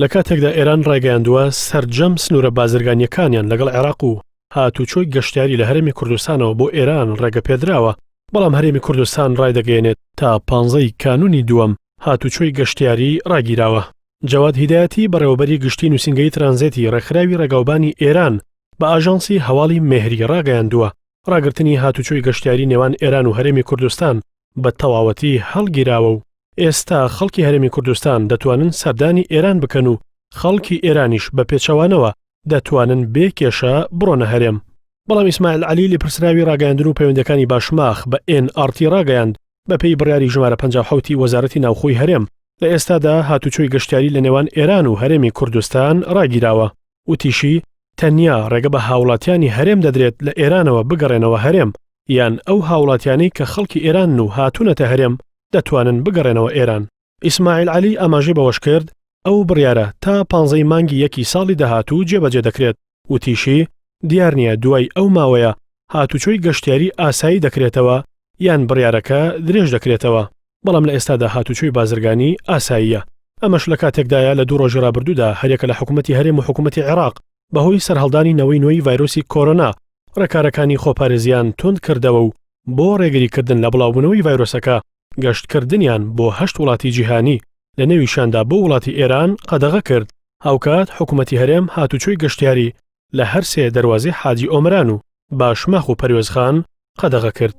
لە کاتێکدا ئێران ڕایگەیاندووە سەرجەم سنوورە بازرگانیەکانیان لەگەڵ عێراق و هاتوچۆی گەشتیاری لە هەرێمی کوردستانەوە بۆ ئێران ڕێگە پێدراوە، بەڵام هەرێمی کوردستان ڕایدەگەیەنێت تا 15 کانونی دووەم هاتوچۆی گەشتیاری ڕاگیراوە. جەواد هیدایەتی بەڕێوەبەری گشتی نووسینگەی ترانزیتی ڕێکخراوی ڕێگاوبانی ئێران بە ئاژانسی هەواڵی مێهری ڕاگەیاندووە ڕاگررتنی هاتوچۆی گەشتیاری نێوان ئێران و هەرێمی کوردستان بە تەواوەتی هەڵگیراوە و ئێستا خەڵکی هەرێمی کوردستان دەتوانن سەردانی ئێران بکەن و خەڵکی ئێرانیش بە پێچەوانەوە دەتوانن بێ کێشە بڕۆنە هەرێم. بەڵام ئیسماعیل عەلی لێپرسراوی ڕاگەیاندن و پەیوەندەکانی باشماخ بە NRT ڕاگەیاند بەپێی بڕیاری ژمارە 57 وەزارەتی ناوخۆی هەرێم لە ئێستادا هاتوچۆی گەشتیاری لە نێوان ئێران و هەرێمی کوردستان ڕاگیراوە و تیشی تەنیا ڕێگە بە هاوڵاتیانی هەرێم دەدرێت لە ئێرانەوە بگەڕێنەوە هەرێم، یان ئەو هاوڵاتیانەی کە خەڵکی ئێران و هاتوونەتە هەرێم دەتوانن بگەڕێنەوە ئێران. ئیسماعیل عەلی ئاماژەی بەوەش کرد ئەو بڕیارە تا 15 مانگی یەکی ساڵی داهاتوو جێبەجێ دەکرێت و تیشی دیار نییە دوای ئەو ماوەیە هاتوچۆی گەشتیاری ئاسایی دەکرێتەوە یان بڕیارەکە درێژ دەکرێتەوە، بەڵام لە ئێستادا هاتوچۆی بازرگانی ئاساییە. ئەمەش لە کاتێکدایە لە 2 ڕۆژی ڕابردوودا هەرێکە لە حکوومەتی هەرێم و حکوومەتی عێراق بەهۆی سەرهەڵدانی نەوەی نوێی ڤایرۆسی کۆرۆنا ڕێکارەکانی خۆپارێزیان تند کردەوە و بۆ ڕێگریکردن لە بڵاوبوونەوەی ڤایرۆسەکە گەشتکردنیان بۆ 8 وڵاتی جیهانی لە نێویشاندا بۆ وڵاتی ئێران قەدەغە کرد. هاوکات حکوومەتی هەرێم هاتوچۆی گەشتیاری لە هەر 3 دەروازەی حاجی ئۆمران و باشماخ و پەروێزخان قەدەغە کرد.